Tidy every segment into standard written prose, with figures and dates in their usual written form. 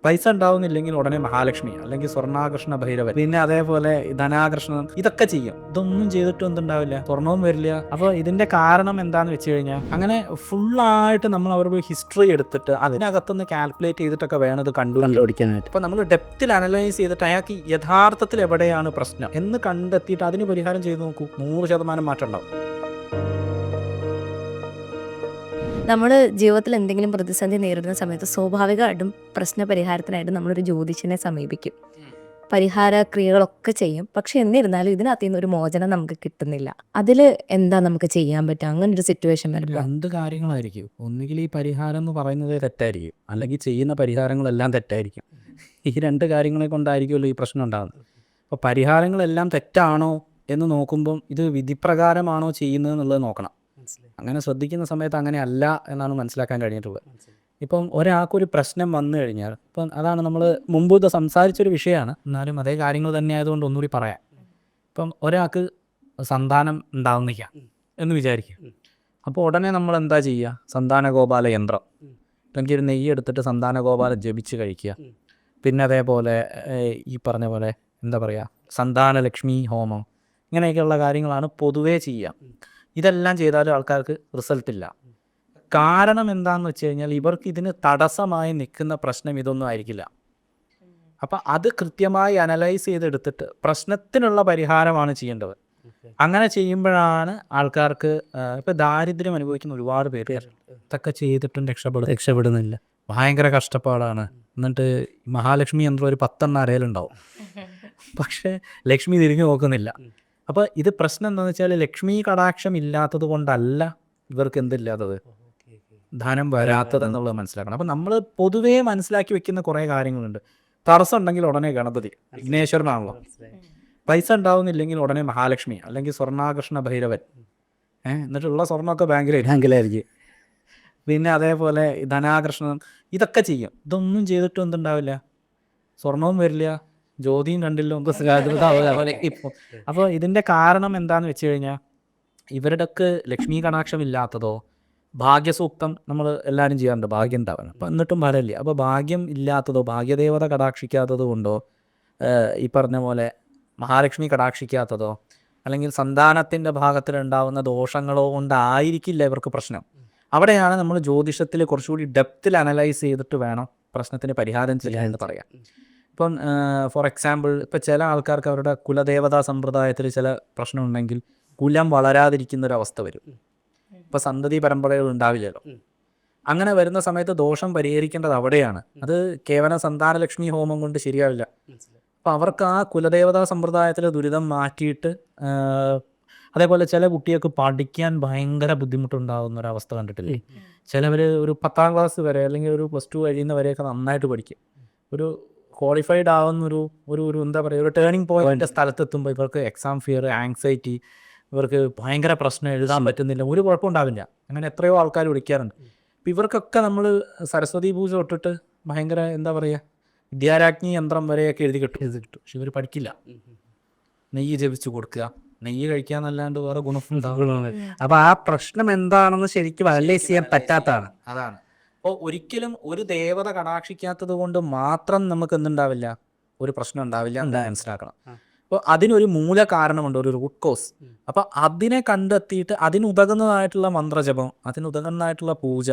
പൈസ ഉണ്ടാവുന്നില്ലെങ്കിൽ ഉടനെ മഹാലക്ഷ്മി അല്ലെങ്കിൽ സ്വർണ്ണാകർഷണ ഭൈരവൻ, പിന്നെ അതേപോലെ ധനാകർഷണം, ഇതൊക്കെ ചെയ്യും. ഇതൊന്നും ചെയ്തിട്ടും എന്തുണ്ടാവില്ല, സ്വർണവും വരില്ല. അപ്പോൾ ഇതിന്റെ കാരണം എന്താന്ന് വെച്ച് കഴിഞ്ഞാൽ, അങ്ങനെ ഫുള്ളായിട്ട് നമ്മൾ അവരുടെ ഹിസ്റ്ററി എടുത്തിട്ട് അതിനകത്തുനിന്ന് കാൽക്കുലേറ്റ് ചെയ്തിട്ടൊക്കെ വേണം ഇത് കണ്ടുപിടിക്കാനായിട്ട്. അപ്പോൾ നമ്മൾ ഡെപ്തിൽ അനലൈസ് ചെയ്തിട്ട് അയാൾക്ക് യഥാർത്ഥത്തിൽ എവിടെയാണ് പ്രശ്നം എന്ന് കണ്ടെത്തിയിട്ട് അതിന് പരിഹാരം ചെയ്ത് നോക്കൂ, 100% മാറ്റം ഉണ്ടാവും. നമ്മൾ ജീവിതത്തിൽ എന്തെങ്കിലും പ്രതിസന്ധി നേരിടുന്ന സമയത്ത് സ്വാഭാവികമായിട്ടും പ്രശ്ന പരിഹാരത്തിനായിട്ട് നമ്മളൊരു ജ്യോതിഷനെ സമീപിക്കും. പരിഹാര ക്രിയകളൊക്കെ ചെയ്യും. പക്ഷെ എന്നിരുന്നാലും ഇതിനകത്ത് നിന്ന് ഒരു മോചനം നമുക്ക് കിട്ടുന്നില്ല. അതിൽ എന്താ നമുക്ക് ചെയ്യാൻ പറ്റുക അങ്ങനെ ഒരു സിറ്റുവേഷൻ വരുമ്പോൾ? 2 കാര്യങ്ങളായിരിക്കും. ഒന്നുകിൽ ഈ പരിഹാരം എന്ന് പറയുന്നത് തെറ്റായിരിക്കും, അല്ലെങ്കിൽ ചെയ്യുന്ന പരിഹാരങ്ങളെല്ലാം തെറ്റായിരിക്കും. ഈ 2 കാര്യങ്ങളെ കൊണ്ടായിരിക്കുമല്ലോ ഈ പ്രശ്നം ഉണ്ടാകുന്നത്. അപ്പോൾ പരിഹാരങ്ങളെല്ലാം തെറ്റാണോ എന്ന് നോക്കുമ്പം ഇത് വിധിപ്രകാരമാണോ ചെയ്യുന്നത് എന്നുള്ളത് നോക്കണം. അങ്ങനെ ശ്രദ്ധിക്കുന്ന സമയത്ത് അങ്ങനെ അല്ല എന്നാണ് മനസ്സിലാക്കാൻ കഴിഞ്ഞിട്ടുള്ളത്. ഇപ്പം ഒരാൾക്കൊരു പ്രശ്നം വന്നു കഴിഞ്ഞാൽ, ഇപ്പം അതാണ് നമ്മൾ മുമ്പ് ഇത് സംസാരിച്ചൊരു വിഷയമാണ്, എന്നാലും അതേ കാര്യങ്ങൾ തന്നെ ആയതുകൊണ്ട് ഒന്നുകൂടി പറയാം. ഇപ്പം ഒരാൾക്ക് സന്താനം ഉണ്ടാവുന്നില്ല എന്ന് വിചാരിക്കുക. അപ്പോൾ ഉടനെ നമ്മൾ എന്താ ചെയ്യുക? സന്താനഗോപാല യന്ത്രം, അല്ലെങ്കിൽ ഒരു നെയ്യ് എടുത്തിട്ട് സന്താനഗോപാലം ജപിച്ച് കഴിക്കുക. പിന്നെ അതേപോലെ ഈ പറഞ്ഞ പോലെ എന്താ പറയുക, സന്താനലക്ഷ്മി ഹോമം, ഇങ്ങനെയൊക്കെയുള്ള കാര്യങ്ങളാണ് പൊതുവേ ചെയ്യുക. ഇതെല്ലാം ചെയ്താലും ആൾക്കാർക്ക് റിസൾട്ടില്ല. കാരണം എന്താണെന്ന് വെച്ച് കഴിഞ്ഞാൽ, ഇവർക്ക് ഇതിന് തടസ്സമായി നിൽക്കുന്ന പ്രശ്നം ഇതൊന്നും ആയിരിക്കില്ല. അപ്പം അത് കൃത്യമായി അനലൈസ് ചെയ്തെടുത്തിട്ട് പ്രശ്നത്തിനുള്ള പരിഹാരമാണ് ചെയ്യേണ്ടത്. അങ്ങനെ ചെയ്യുമ്പോഴാണ് ആൾക്കാർക്ക് ഇപ്പം ദാരിദ്ര്യം അനുഭവിക്കുന്ന ഒരുപാട് പേര് ഇതൊക്കെ ചെയ്തിട്ടും രക്ഷപ്പെടുന്നില്ല. ഭയങ്കര കഷ്ടപ്പാടാണ്. എന്നിട്ട് മഹാലക്ഷ്മി യന്ത്രം ഒരു 10 അരയിലുണ്ടാവും, പക്ഷേ ലക്ഷ്മി തിരിഞ്ഞു നോക്കുന്നില്ല. അപ്പോൾ ഇത് പ്രശ്നം എന്താണെന്ന് വെച്ചാൽ, ലക്ഷ്മി കടാക്ഷം ഇല്ലാത്തത് കൊണ്ടല്ല ഇവർക്ക് എന്തില്ലാത്തത്, ധനം വരാത്തത് എന്നുള്ളത് മനസ്സിലാക്കണം. അപ്പം നമ്മൾ പൊതുവേ മനസ്സിലാക്കി വെക്കുന്ന കുറേ കാര്യങ്ങളുണ്ട്. തടസ്സം ഉണ്ടെങ്കിൽ ഉടനെ ഗണപതി, വിഘ്നേശ്വരനാണല്ലോ. പൈസ ഉണ്ടാവുന്നില്ലെങ്കിൽ ഉടനെ മഹാലക്ഷ്മി അല്ലെങ്കിൽ സ്വർണ്ണാകർഷണ ഭൈരവൻ. എന്നിട്ടുള്ള സ്വർണ്ണമൊക്കെ ബാങ്കിലായിരിക്കും. പിന്നെ അതേപോലെ ധനാകർഷണം, ഇതൊക്കെ ചെയ്യും. ഇതൊന്നും ചെയ്തിട്ടും എന്തുണ്ടാവില്ല, സ്വർണവും വരില്ല, ജ്യോതിയും കണ്ടില്ല, ഇപ്പോൾ. അപ്പോൾ ഇതിൻ്റെ കാരണം എന്താണെന്ന് വെച്ച് കഴിഞ്ഞാൽ, ഇവരുടെയൊക്കെ ലക്ഷ്മി കടാക്ഷം ഇല്ലാത്തതോ, ഭാഗ്യസൂക്തം നമ്മൾ എല്ലാവരും ചെയ്യാറുണ്ട്, ഭാഗ്യം ഉണ്ടാവണം. അപ്പം എന്നിട്ടും ഫലമില്ല. അപ്പോൾ ഭാഗ്യം ഇല്ലാത്തതോ, ഭാഗ്യദേവത കടാക്ഷിക്കാത്തത് കൊണ്ടോ, ഈ പറഞ്ഞ പോലെ മഹാലക്ഷ്മി കടാക്ഷിക്കാത്തതോ, അല്ലെങ്കിൽ സന്താനത്തിൻ്റെ ഭാഗത്തിലുണ്ടാവുന്ന ദോഷങ്ങളോ കൊണ്ടായിരിക്കില്ല ഇവർക്ക് പ്രശ്നം. അവിടെയാണ് നമ്മൾ ജ്യോതിഷത്തിൽ കുറച്ചുകൂടി ഡെപ്തിൽ അനലൈസ് ചെയ്തിട്ട് വേണം പ്രശ്നത്തിന് പരിഹാരം ചെയ്യാൻ എന്ന് പറയാം. ഇപ്പം ഫോർ എക്സാമ്പിൾ, ഇപ്പം ചില ആൾക്കാർക്ക് അവരുടെ കുലദേവതാ സമ്പ്രദായത്തിൽ ചില പ്രശ്നമുണ്ടെങ്കിൽ കുലം വളരാതിരിക്കുന്നൊരവസ്ഥ വരും. ഇപ്പം സന്തതി പരമ്പരകൾ ഉണ്ടാവില്ലല്ലോ. അങ്ങനെ വരുന്ന സമയത്ത് ദോഷം പരിഹരിക്കേണ്ടത് അവിടെയാണ്. അത് കേവലം സന്താനലക്ഷ്മി ഹോമം കൊണ്ട് ശരിയാവില്ല. അപ്പം അവർക്ക് ആ കുലദേവതാ സമ്പ്രദായത്തിലെ ദുരിതം മാറ്റിയിട്ട്, അതേപോലെ ചില കുട്ടികൾക്ക് പഠിക്കാൻ ഭയങ്കര ബുദ്ധിമുട്ടുണ്ടാകുന്ന ഒരവസ്ഥ കണ്ടിട്ടില്ലേ? ചിലവർ ഒരു 10ാം ക്ലാസ് വരെ അല്ലെങ്കിൽ ഒരു +2 കഴിയുന്നവരെയൊക്കെ നന്നായിട്ട് പഠിക്കും. ഒരു ക്വാളിഫൈഡ് ആവുന്ന ഒരു എന്താ പറയുക, ഒരു ടേണിംഗ് പോയിന്റ് സ്ഥലത്തെത്തുമ്പോൾ ഇവർക്ക് എക്സാം ഫിയർ, ആങ്സൈറ്റി, ഇവർക്ക് ഭയങ്കര പ്രശ്നം, എഴുതാൻ പറ്റുന്നില്ല, ഒരു കുഴപ്പമുണ്ടാവില്ല. അങ്ങനെ എത്രയോ ആൾക്കാർ വിളിക്കാറുണ്ട്. അപ്പം ഇവർക്കൊക്കെ നമ്മൾ സരസ്വതി പൂജ തൊട്ടിട്ട് ഭയങ്കര എന്താ പറയുക, വിദ്യാരാജ്ഞി യന്ത്രം വരെയൊക്കെ എഴുതി കിട്ടും. പക്ഷെ ഇവർ പഠിക്കില്ല. നെയ്യ് ജപിച്ച് കൊടുക്കുക, നെയ്യ് കഴിക്കാന്നല്ലാണ്ട് വേറെ ഗുണമുണ്ടാവുക. അപ്പൊ ആ പ്രശ്നം എന്താണെന്ന് ശരിക്കും അനലൈസ് ചെയ്യാൻ പറ്റാത്തതാണ്. അതാണ്. അപ്പോൾ ഒരിക്കലും ഒരു ദേവത കടാക്ഷിക്കാത്തത് കൊണ്ട് മാത്രം നമുക്ക് എന്തുണ്ടാവില്ല, ഒരു പ്രശ്നം ഉണ്ടാവില്ല എന്ന് മനസ്സിലാക്കണം. അപ്പോൾ അതിനൊരു മൂല കാരണമുണ്ട്, ഒരു റൂട്ട് കോസ്. അപ്പോൾ അതിനെ കണ്ടെത്തിയിട്ട് അതിനുതകുന്നതായിട്ടുള്ള മന്ത്രജപം, അതിനുതകുന്നതായിട്ടുള്ള പൂജ,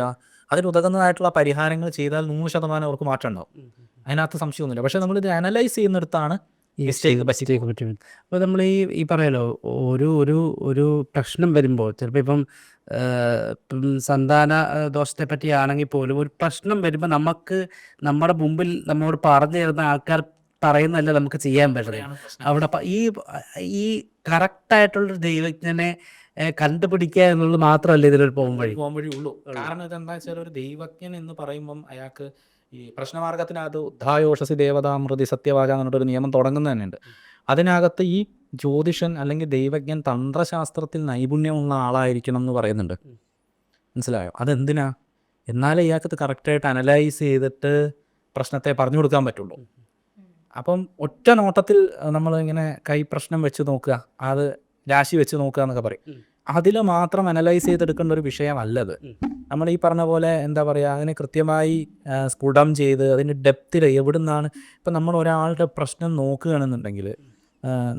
അതിനുതകുന്നതായിട്ടുള്ള പരിഹാരങ്ങൾ ചെയ്താൽ 100% അവർക്ക് മാറ്റം ഉണ്ടാവും. അതിനകത്ത് സംശയമൊന്നുമില്ല. പക്ഷെ നമ്മളിത് അനലൈസ് ചെയ്യുന്നിടത്താണ് പറ്റും. അപ്പോൾ നമ്മൾ ഈ പറയാലോ, ഒരു ഒരു ഒരു പ്രശ്നം വരുമ്പോൾ ചിലപ്പോൾ ഇപ്പം സന്താന ദോഷത്തെ പറ്റിയാണെങ്കിൽ പോലും ഒരു പ്രശ്നം വരുമ്പോൾ നമുക്ക് നമ്മുടെ മുമ്പിൽ നമ്മോട് പറഞ്ഞു തരുന്ന ആൾക്കാർ പറയുന്നതല്ല നമുക്ക് ചെയ്യാൻ പറ്റുന്നത്. അവിടെ ഈ കറക്റ്റായിട്ടുള്ളൊരു ദൈവജ്ഞനെ കണ്ടുപിടിക്കുക എന്നുള്ളത് മാത്രമല്ല ഇതിലൊരു പോകാൻ വഴി ഉള്ളൂ. കാരണം ഇതെന്താ വെച്ചാൽ, ഒരു ദൈവജ്ഞൻ എന്ന് പറയുമ്പം അയാൾക്ക് ഈ പ്രശ്നമാർഗത്തിനകത്ത് ഉദ്ധായോഷസി ദേവതാമൃതി സത്യവാച എന്നിട്ടൊരു നിയമം തുടങ്ങുന്നത് തന്നെയുണ്ട്. അതിനകത്ത് ഈ ജ്യോതിഷൻ അല്ലെങ്കിൽ ദൈവജ്ഞൻ തന്ത്രശാസ്ത്രത്തിൽ നൈപുണ്യമുള്ള ആളായിരിക്കണം എന്ന് പറയുന്നുണ്ട്. മനസ്സിലായോ? അതെന്തിനാ? എന്നാലേ ഇയാൾക്ക് കറക്റ്റായിട്ട് അനലൈസ് ചെയ്തിട്ട് പ്രശ്നത്തെ പറഞ്ഞു കൊടുക്കാൻ പറ്റുള്ളൂ. അപ്പം ഒറ്റ നോട്ടത്തിൽ നമ്മൾ ഇങ്ങനെ കൈ പ്രശ്നം വെച്ച് നോക്കുക, അത് രാശി വെച്ച് നോക്കുക എന്നൊക്കെ പറയും. അതിൽ മാത്രം അനലൈസ് ചെയ്തെടുക്കേണ്ട ഒരു വിഷയമല്ലത്. നമ്മൾ ഈ പറഞ്ഞ പോലെ എന്താ പറയുക, അതിനെ കൃത്യമായി സ്ഫുടം ചെയ്ത് അതിൻ്റെ ഡെപ്തിൽ എവിടുന്നാണ്. ഇപ്പം നമ്മൾ ഒരാളുടെ പ്രശ്നം നോക്കുകയാണെന്നുണ്ടെങ്കിൽ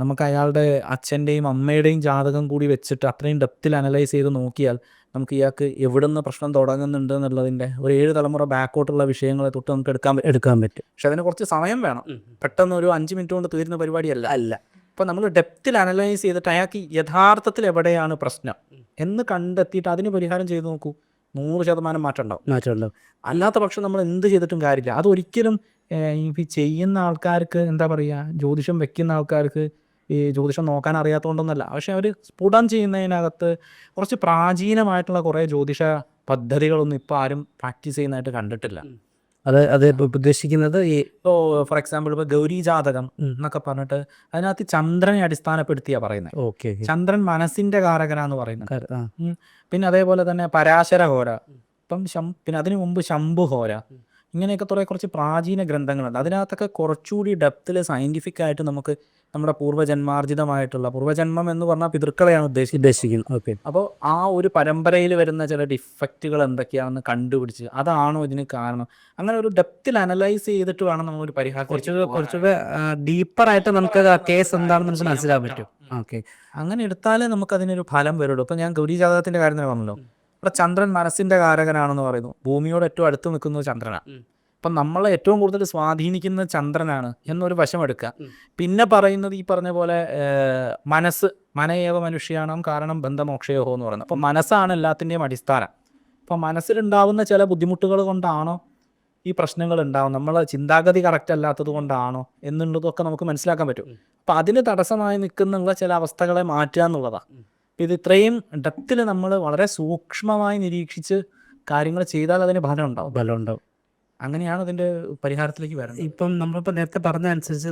നമുക്ക് അയാളുടെ അച്ഛൻ്റെയും അമ്മയുടെയും ജാതകം കൂടി വെച്ചിട്ട് അത്രയും ഡെപ്തിൽ അനലൈസ് ചെയ്ത് നോക്കിയാൽ നമുക്ക് ഇയാൾക്ക് എവിടുന്ന് പ്രശ്നം തുടങ്ങുന്നുണ്ട് എന്നുള്ളതിൻ്റെ ഒരു 7 തലമുറ ബാക്കോട്ടുള്ള വിഷയങ്ങളെ തൊട്ട് നമുക്ക് എടുക്കാൻ പറ്റും. പക്ഷെ അതിന് കുറച്ച് സമയം വേണം. പെട്ടെന്ന് ഒരു 5 മിനിറ്റ് കൊണ്ട് തീരുന്ന പരിപാടിയല്ല. അപ്പോൾ നമ്മൾ ഡെപ്തിൽ അനലൈസ് ചെയ്തിട്ട് അയാൾക്ക് യഥാർത്ഥത്തിൽ എവിടെയാണ് പ്രശ്നം എന്ന് കണ്ടെത്തിയിട്ട് അതിന് പരിഹാരം ചെയ്ത് നോക്കൂ, 100% മാറ്റം ഉണ്ടാവും. അല്ലാത്ത പക്ഷം നമ്മൾ എന്ത് ചെയ്തിട്ടും കാര്യമില്ല. അതൊരിക്കലും ഈ ചെയ്യുന്ന ആൾക്കാർക്ക് എന്താ പറയുക, ജ്യോതിഷം വെക്കുന്ന ആൾക്കാർക്ക് ഈ ജ്യോതിഷം നോക്കാൻ അറിയാത്തതുകൊണ്ടൊന്നല്ല. പക്ഷെ അവർ സ്ഫുടം ചെയ്യുന്നതിനകത്ത് കുറച്ച് പ്രാചീനമായിട്ടുള്ള കുറേ ജ്യോതിഷ പദ്ധതികളൊന്നും ഇപ്പോൾ ആരും പ്രാക്ടീസ് ചെയ്യുന്നതായിട്ട് കണ്ടിട്ടില്ല. അത് ഉദ്ദേശിക്കുന്നത് ഈ ഇപ്പോൾ ഫോർ എക്സാമ്പിൾ ഇപ്പോൾ ഗൗരി ജാതകം എന്നൊക്കെ പറഞ്ഞിട്ട് അതിനകത്ത് ചന്ദ്രനെ അടിസ്ഥാനപ്പെടുത്തിയാണ് പറയുന്നത്. ഓക്കെ, ചന്ദ്രൻ മനസ്സിൻ്റെ കാരകനാന്ന് പറയുന്നത്. പിന്നെ അതേപോലെ തന്നെ പരാശര ഹോര, ഇപ്പം പിന്നെ അതിനു മുമ്പ് ശംഭുഹോര, ഇങ്ങനെയൊക്കെ കുറച്ച് പ്രാചീന ഗ്രന്ഥങ്ങളുണ്ട്. അതിനകത്തൊക്കെ കുറച്ചുകൂടി ഡെപ്തിൽ സയൻറ്റിഫിക് ആയിട്ട് നമുക്ക് നമ്മുടെ പൂർവ്വജന്മാർജിതമായിട്ടുള്ള, പൂർവ്വജന്മം എന്ന് പറഞ്ഞാൽ പിതൃക്കളെയാണ് ഉദ്ദേശിക്കുന്നത്. ഓക്കെ. അപ്പോൾ ആ ഒരു പരമ്പരയിൽ വരുന്ന ചില ഡിഫക്റ്റുകൾ എന്തൊക്കെയാണെന്ന് കണ്ടുപിടിച്ച് അതാണോ ഇതിന് കാരണം, അങ്ങനെ ഒരു ഡെപ്തിൽ അനലൈസ് ചെയ്തിട്ട് വേണം നമ്മളൊരു പരിഹാരം. കുറച്ചുകൂടെ ഡീപ്പറായിട്ട് നമുക്ക് കേസ് എന്താണെന്ന് നമുക്ക് മനസ്സിലാക്കാൻ പറ്റും. ഓക്കെ, അങ്ങനെ എടുത്താലേ നമുക്ക് അതിനൊരു ഫലം വരുള്ളൂ. ഇപ്പം ഞാൻ ഗൗരി ജാതകത്തിൻ്റെ കാര്യം തന്നെ പറഞ്ഞല്ലോ. ഇവിടെ ചന്ദ്രൻ മനസ്സിൻ്റെ കാരകനാണെന്ന് പറയുന്നു. ഭൂമിയോട് ഏറ്റവും അടുത്ത് നിൽക്കുന്നത് ചന്ദ്രനാണ്. അപ്പം നമ്മളെ ഏറ്റവും കൂടുതൽ സ്വാധീനിക്കുന്ന ചന്ദ്രനാണ് എന്നൊരു വശം എടുക്കുക. പിന്നെ പറയുന്നത് ഈ പറഞ്ഞ പോലെ മനസ്സ്, മനയേവ മനുഷ്യാണം കാരണം ബന്ധമോക്ഷയോഹോ എന്ന് പറയുന്നത്. അപ്പം മനസ്സാണ് എല്ലാത്തിൻ്റെയും അടിസ്ഥാനം. അപ്പം മനസ്സിലുണ്ടാവുന്ന ചില ബുദ്ധിമുട്ടുകൾ കൊണ്ടാണോ ഈ പ്രശ്നങ്ങൾ ഉണ്ടാവും, നമ്മളെ ചിന്താഗതി കറക്റ്റ് അല്ലാത്തത് കൊണ്ടാണോ എന്നുള്ളതൊക്കെ നമുക്ക് മനസ്സിലാക്കാൻ പറ്റും. അപ്പം അതിന് തടസ്സമായി നിൽക്കുന്ന ചില അവസ്ഥകളെ മാറ്റുക എന്നുള്ളതാണ്. ഇത് ഇത്രയും ഡെപ്തിൽ നമ്മൾ വളരെ സൂക്ഷ്മമായി നിരീക്ഷിച്ച് കാര്യങ്ങൾ ചെയ്താൽ അതിന് ഫലം ഉണ്ടാവും. അങ്ങനെയാണ് അതിൻ്റെ പരിഹാരത്തിലേക്ക് വരുന്നത്. ഇപ്പം നമ്മളിപ്പോൾ നേരത്തെ പറഞ്ഞ അനുസരിച്ച്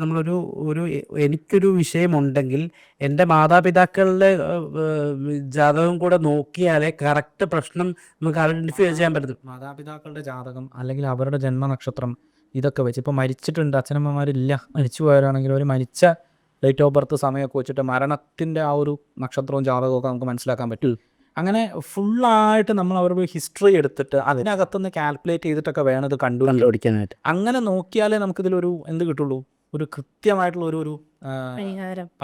എനിക്കൊരു വിഷയമുണ്ടെങ്കിൽ എൻ്റെ മാതാപിതാക്കളുടെ ജാതകം കൂടെ നോക്കിയാലേ കറക്റ്റ് പ്രശ്നം നമുക്ക് ഐഡൻറ്റിഫൈ ചെയ്യാൻ പറ്റും. മാതാപിതാക്കളുടെ ജാതകം അല്ലെങ്കിൽ അവരുടെ ജന്മനക്ഷത്രം ഇതൊക്കെ വെച്ച്, ഇപ്പോൾ മരിച്ചിട്ടുണ്ട് അച്ഛനമ്മമാരില്ല, മരിച്ചു പോയവരാണെങ്കിൽ ഒരു മരിച്ച ഡേറ്റ് ഓഫ് ബർത്ത് സമയമൊക്കെ വെച്ചിട്ട് മരണത്തിൻ്റെ ആ ഒരു നക്ഷത്രവും ജാതകവും ഒക്കെ നമുക്ക് മനസ്സിലാക്കാൻ പറ്റും. അങ്ങനെ ഫുള്ളായിട്ട് നമ്മൾ അവരുടെ ഹിസ്റ്ററി എടുത്തിട്ട് അതിനകത്തുനിന്ന് കാൽക്കുലേറ്റ് ചെയ്തിട്ടൊക്കെ വേണം ഇത് കണ്ടുപിടിക്കാനായിട്ട്. അങ്ങനെ നോക്കിയാലേ നമുക്കിതിലൊരു എന്ത് കിട്ടുള്ളൂ, ഒരു കൃത്യമായിട്ടുള്ള ഒരു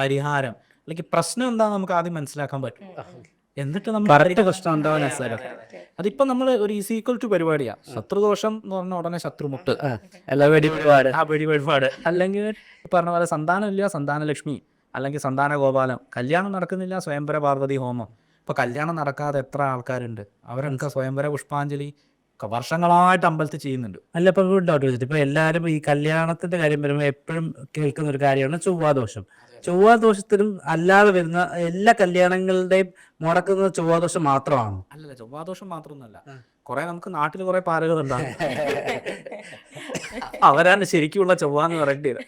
പരിഹാരം അല്ലെങ്കിൽ പ്രശ്നം എന്താണെന്ന് നമുക്ക് ആദ്യം മനസ്സിലാക്കാൻ പറ്റും. എന്നിട്ട് നമ്മൾ പ്രശ്നം ഉണ്ടാവാൻ അതിപ്പോൾ നമ്മൾ ഒരു ഈക്വൽ ടു പരിപാടിയാണ്. ശത്രുദോഷം എന്ന് പറഞ്ഞ ഉടനെ ശത്രുമുട്ട്, വെടിവഴിപാട്, അല്ലെങ്കിൽ പറഞ്ഞ പോലെ സന്താനമില്ല സന്താനലക്ഷ്മി, അല്ലെങ്കിൽ സന്താന ഗോപാലം, കല്യാണം നടക്കുന്നില്ല സ്വയംവര പാർവതി ഹോമം. ഇപ്പോൾ കല്യാണം നടക്കാതെ എത്ര ആൾക്കാരുണ്ട്, അവരൊക്കെ സ്വയംവര പുഷ്പാഞ്ജലി വർഷങ്ങളായിട്ട് അമ്പലത്തിൽ ചെയ്യുന്നുണ്ട്. അല്ല, ഇപ്പം ഡൗട്ട് വെച്ചിട്ട് ഇപ്പോൾ എല്ലാവരും ഈ കല്യാണത്തിൻ്റെ കാര്യം വരുമ്പോൾ എപ്പോഴും കേൾക്കുന്ന ഒരു കാര്യമാണ് ചൊവ്വാദോഷം. ചൊവ്വാദോഷത്തിനും അല്ലാതെ വരുന്ന എല്ലാ കല്യാണങ്ങളുടെയും മുടക്കുന്നത് ചൊവ്വാദോഷം മാത്രമാണ്. അല്ലല്ല, ചൊവ്വാദോഷം മാത്രമൊന്നുമല്ല, കുറെ നമുക്ക് നാട്ടിൽ കുറെ പാരകൾ ഉണ്ടാകും. അവരാണ് ശരിക്കുള്ള ചൊവ്വ എന്ന് പറയേണ്ടത്.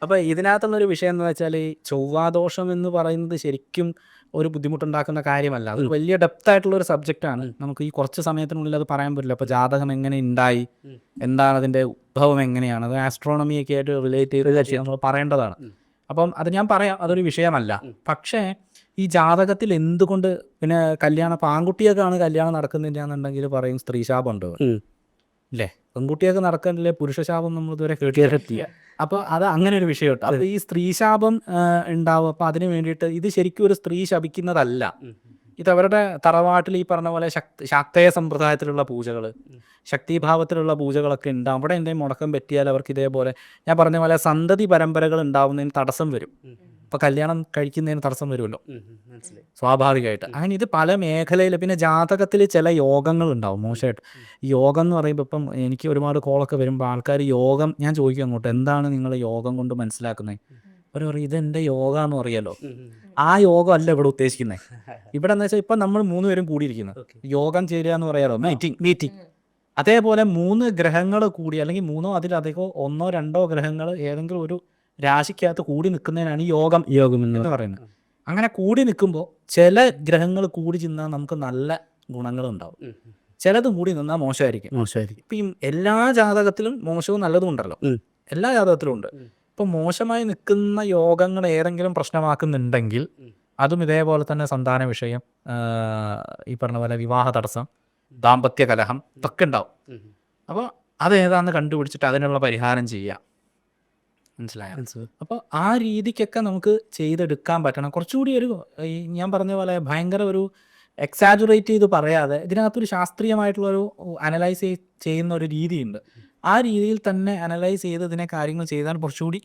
അപ്പൊ ഇതിനകത്തുള്ളൊരു വിഷയം എന്ന് വെച്ചാൽ ഈ ചൊവ്വാദോഷം എന്ന് പറയുന്നത് ശരിക്കും ഒരു ബുദ്ധിമുട്ടുണ്ടാക്കുന്ന കാര്യമല്ല. അത് വലിയ ഡെപ്ത് ആയിട്ടുള്ള ഒരു സബ്ജക്റ്റാണ്. നമുക്ക് ഈ കുറച്ച് സമയത്തിനുള്ളിൽ അത് പറയാൻ പറ്റില്ല. അപ്പോൾ ജാതകം എങ്ങനെ ഉണ്ടായി, എന്താണ് അതിൻ്റെ ഉദ്ഭവം, എങ്ങനെയാണ് അത് ആസ്ട്രോണമിയൊക്കെ ആയിട്ട് റിലേറ്റ് ചെയ്ത് നമ്മൾ പറയേണ്ടതാണ്. അപ്പം അത് ഞാൻ പറയാം, അതൊരു വിഷയമല്ല. പക്ഷേ ഈ ജാതകത്തിൽ എന്തുകൊണ്ട് പിന്നെ കല്യാണം, ഇപ്പം ആൺകുട്ടിയൊക്കെയാണ് കല്യാണം നടക്കുന്നില്ലാന്നുണ്ടെങ്കിൽ പറയും സ്ത്രീശാപം ഉണ്ട് അല്ലേ, പെൺകുട്ടിയൊക്കെ നടക്കുന്നില്ലേ പുരുഷശാപം നമ്മൾ ഇതുവരെ കേട്ടിട്ടില്ല. അപ്പോൾ അത് അങ്ങനെ ഒരു വിഷയമുണ്ട്. അപ്പോൾ ഈ സ്ത്രീശാപം ഉണ്ടാവും. അപ്പോൾ അതിന് വേണ്ടിയിട്ട് ഇത് ശരിക്കും ഒരു സ്ത്രീ ശപിക്കുന്നതല്ല. ഇതവരുടെ തറവാട്ടിൽ ഈ പറഞ്ഞ പോലെ ശാക്തേയ സമ്പ്രദായത്തിലുള്ള പൂജകൾ, ശക്തിഭാവത്തിലുള്ള പൂജകളൊക്കെ ഉണ്ട്. അവിടെ എന്തെങ്കിലും മുടക്കം പറ്റിയാൽ അവർക്ക് ഇതേപോലെ ഞാൻ പറഞ്ഞ പോലെ സന്തതി പരമ്പരകൾ ഉണ്ടാവുന്നതിന് തടസ്സം വരും. ഇപ്പോൾ കല്യാണം കഴിക്കുന്നതിന് തടസ്സം വരുമല്ലോ സ്വാഭാവികമായിട്ട്. അങ്ങനെ ഇത് പല മേഖലയിൽ. പിന്നെ ജാതകത്തിൽ ചില യോഗങ്ങൾ ഉണ്ടാവും മോശമായിട്ട്. ഈ യോഗം എന്ന് പറയുമ്പോൾ ഇപ്പം എനിക്ക് ഒരുപാട് കോളൊക്കെ വരുമ്പോൾ ആൾക്കാർ യോഗം, ഞാൻ ചോദിക്കും അങ്ങോട്ട്, എന്താണ് നിങ്ങൾ യോഗം കൊണ്ട് മനസ്സിലാക്കുന്നത്? അവർ പറയും ഇതെൻ്റെ യോഗ എന്ന് അറിയാലോ. ആ യോഗം അല്ല ഇവിടെ ഉദ്ദേശിക്കുന്നത്. ഇവിടെ എന്ന് വെച്ചാൽ ഇപ്പം നമ്മൾ 3 പേരും കൂടിയിരിക്കുന്നത് യോഗം ചേരുക എന്ന് പറയാലോ, മീറ്റിംഗ്. അതേപോലെ 3 ഗ്രഹങ്ങൾ കൂടി, അല്ലെങ്കിൽ 3ഓ അതിലധികമോ 1ഓ 2ഓ ഗ്രഹങ്ങൾ ഏതെങ്കിലും ഒരു രാശിക്കകത്ത് കൂടി നിൽക്കുന്നതിനാണ് യോഗം എന്ന് പറയുന്നത്. അങ്ങനെ കൂടി നിൽക്കുമ്പോൾ ചില ഗ്രഹങ്ങൾ കൂടി ചെന്നാൽ നമുക്ക് നല്ല ഗുണങ്ങളുണ്ടാവും, ചിലത് കൂടി നിന്നാൽ മോശമായിരിക്കും. ഇപ്പം ഈ എല്ലാ ജാതകത്തിലും മോശവും നല്ലതും ഉണ്ടല്ലോ, എല്ലാ ജാതകത്തിലും ഉണ്ട്. ഇപ്പം മോശമായി നിൽക്കുന്ന യോഗങ്ങൾ ഏതെങ്കിലും പ്രശ്നമാക്കുന്നുണ്ടെങ്കിൽ അതും ഇതേപോലെ തന്നെ സന്താന വിഷയം, ഈ പറഞ്ഞ പോലെ വിവാഹ തടസ്സം, ദാമ്പത്യ കലഹം ഇതൊക്കെ ഉണ്ടാവും. അപ്പോൾ അതേതാന്ന് കണ്ടുപിടിച്ചിട്ട് അതിനുള്ള പരിഹാരം ചെയ്യാം. മനസ്സിലായോ? അപ്പോൾ ആ രീതിക്കൊക്കെ നമുക്ക് ചെയ്തെടുക്കാൻ പറ്റണം. കുറച്ചുകൂടി ഒരു ഈ ഞാൻ പറഞ്ഞ പോലെ ഭയങ്കര ഒരു എക്സാജുറേറ്റ് ചെയ്ത് പറയാതെ ഇതിനകത്തൊരു ശാസ്ത്രീയമായിട്ടുള്ളൊരു അനലൈസ് ചെയ്യുന്ന ഒരു രീതിയുണ്ട്. ആ രീതിയിൽ തന്നെ അനലൈസ് ചെയ്ത് ഇതിനെ കാര്യങ്ങൾ ചെയ്താൽ കുറച്ചുകൂടി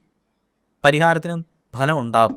പരിഹാരത്തിന് ഫലം ഉണ്ടാവും.